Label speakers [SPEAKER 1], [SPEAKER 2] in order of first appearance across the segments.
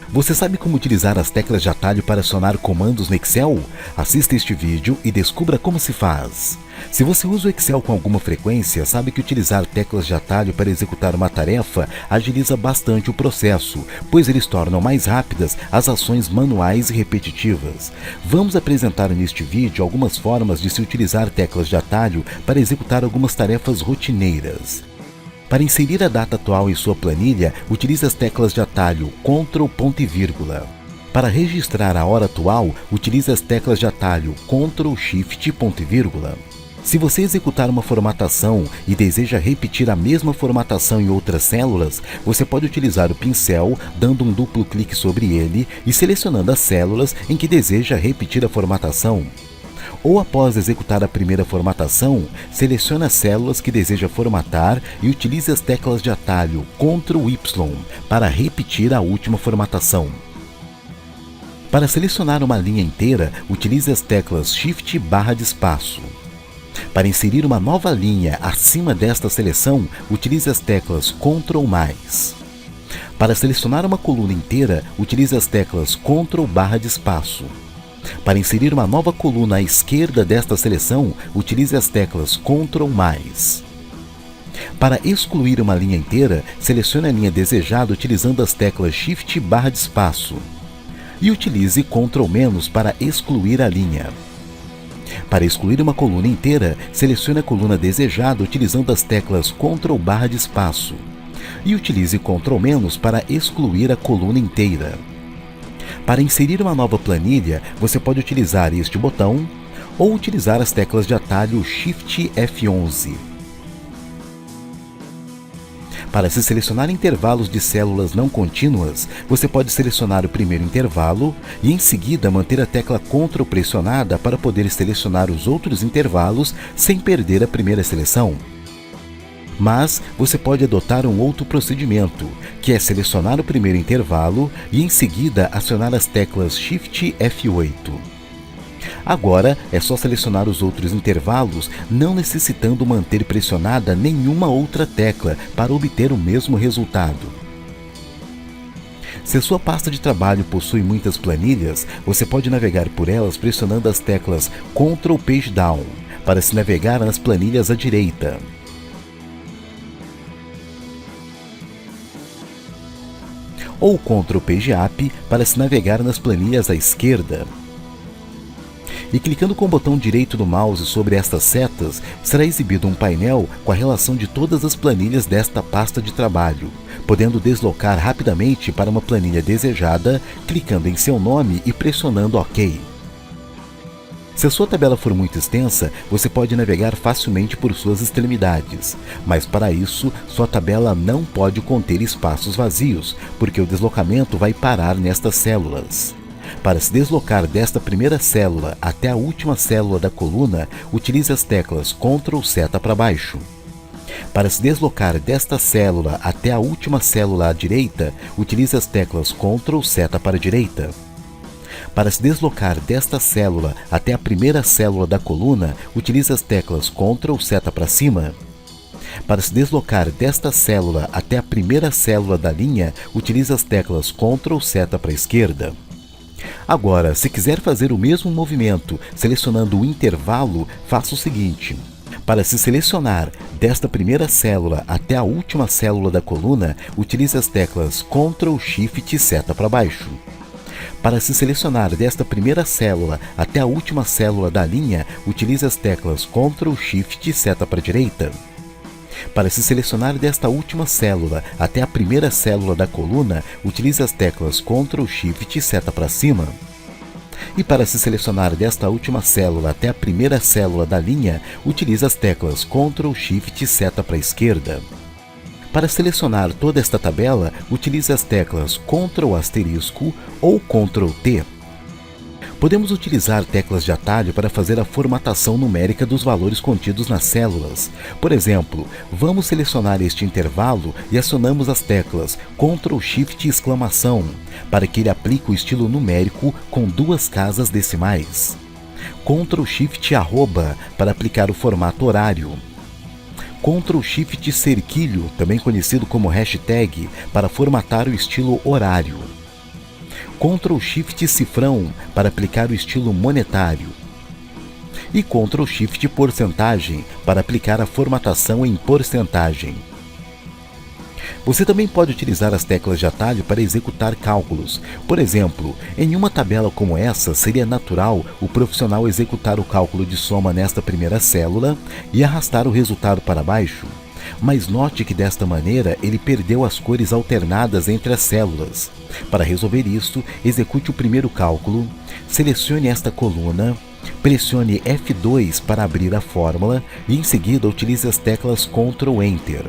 [SPEAKER 1] Você sabe como utilizar as teclas de atalho para acionar comandos no Excel? Assista este vídeo e descubra como se faz. Se você usa o Excel com alguma frequência, sabe que utilizar teclas de atalho para executar uma tarefa agiliza bastante o processo, pois eles tornam mais rápidas as ações manuais e repetitivas. Vamos apresentar neste vídeo algumas formas de se utilizar teclas de atalho para executar algumas tarefas rotineiras. Para inserir a data atual em sua planilha, utilize as teclas de atalho Ctrl, ponto e vírgula. Para registrar a hora atual, utilize as teclas de atalho Ctrl, Shift, ponto e vírgula. Se você executar uma formatação e deseja repetir a mesma formatação em outras células, você pode utilizar o pincel, dando um duplo clique sobre ele e selecionando as células em que deseja repetir a formatação. Ou após executar a primeira formatação, selecione as células que deseja formatar e utilize as teclas de atalho Ctrl Y para repetir a última formatação. Para selecionar uma linha inteira, utilize as teclas Shift barra de espaço. Para inserir uma nova linha acima desta seleção, utilize as teclas Ctrl+. Para selecionar uma coluna inteira, utilize as teclas Ctrl barra de espaço. Para inserir uma nova coluna à esquerda desta seleção, utilize as teclas Ctrl+. Para excluir uma linha inteira, selecione a linha desejada utilizando as teclas Shift barra de espaço. E utilize Ctrl- para excluir a linha. Para excluir uma coluna inteira, selecione a coluna desejada utilizando as teclas Ctrl barra de espaço. E utilize Ctrl- para excluir a coluna inteira. Para inserir uma nova planilha, você pode utilizar este botão ou utilizar as teclas de atalho Shift F11. Para se selecionar intervalos de células não contínuas, você pode selecionar o primeiro intervalo e em seguida manter a tecla Ctrl pressionada para poder selecionar os outros intervalos sem perder a primeira seleção. Mas você pode adotar um outro procedimento, que é selecionar o primeiro intervalo e em seguida acionar as teclas Shift F8. Agora é só selecionar os outros intervalos, não necessitando manter pressionada nenhuma outra tecla para obter o mesmo resultado. Se a sua pasta de trabalho possui muitas planilhas, você pode navegar por elas pressionando as teclas Ctrl Page Down para se navegar nas planilhas à direita. Ou Ctrl Page Up para se navegar nas planilhas à esquerda. E clicando com o botão direito do mouse sobre estas setas, será exibido um painel com a relação de todas as planilhas desta pasta de trabalho, podendo deslocar rapidamente para uma planilha desejada, clicando em seu nome e pressionando OK. Se a sua tabela for muito extensa, você pode navegar facilmente por suas extremidades, mas para isso, sua tabela não pode conter espaços vazios, porque o deslocamento vai parar nestas células. Para se deslocar desta primeira célula até a última célula da coluna, utilize as teclas Ctrl seta para baixo. Para se deslocar desta célula até a última célula à direita, utilize as teclas Ctrl seta para a direita. Para se deslocar desta célula até a primeira célula da coluna, utilize as teclas Ctrl seta para cima. Para se deslocar desta célula até a primeira célula da linha, utilize as teclas Ctrl seta para a esquerda. Agora, se quiser fazer o mesmo movimento selecionando o intervalo, faça o seguinte. Para se selecionar desta primeira célula até a última célula da coluna, utilize as teclas Ctrl Shift seta para baixo. Para se selecionar desta primeira célula até a última célula da linha, utilize as teclas Ctrl Shift seta para a direita. Para se selecionar desta última célula até a primeira célula da coluna, utilize as teclas Ctrl Shift seta para cima. E para se selecionar desta última célula até a primeira célula da linha, utilize as teclas Ctrl Shift seta para a esquerda. Para selecionar toda esta tabela, utilize as teclas Ctrl asterisco ou Ctrl T. Podemos utilizar teclas de atalho para fazer a formatação numérica dos valores contidos nas células. Por exemplo, vamos selecionar este intervalo e acionamos as teclas Ctrl Shift exclamação, para que ele aplique o estilo numérico com duas casas decimais. Ctrl Shift arroba, para aplicar o formato horário. Ctrl Shift cerquilho, também conhecido como hashtag, para formatar o estilo horário. Ctrl Shift cifrão para aplicar o estilo monetário e Ctrl Shift porcentagem para aplicar a formatação em porcentagem. Você também pode utilizar as teclas de atalho para executar cálculos. Por exemplo, em uma tabela como essa, seria natural o profissional executar o cálculo de soma nesta primeira célula e arrastar o resultado para baixo. Mas note que desta maneira ele perdeu as cores alternadas entre as células. Para resolver isso, execute o primeiro cálculo, selecione esta coluna, pressione F2 para abrir a fórmula e em seguida utilize as teclas Ctrl Enter.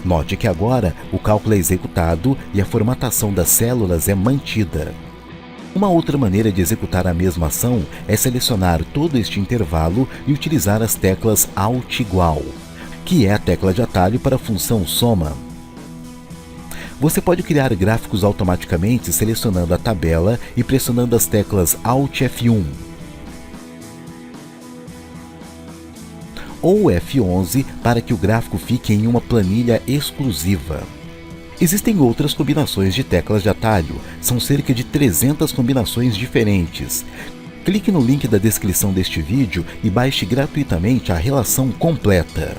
[SPEAKER 1] Note que agora o cálculo é executado e a formatação das células é mantida. Uma outra maneira de executar a mesma ação é selecionar todo este intervalo e utilizar as teclas Alt igual, que é a tecla de atalho para a função soma. Você pode criar gráficos automaticamente selecionando a tabela e pressionando as teclas Alt F1 ou F11 para que o gráfico fique em uma planilha exclusiva. Existem outras combinações de teclas de atalho, são cerca de 300 combinações diferentes. Clique no link da descrição deste vídeo e baixe gratuitamente a relação completa.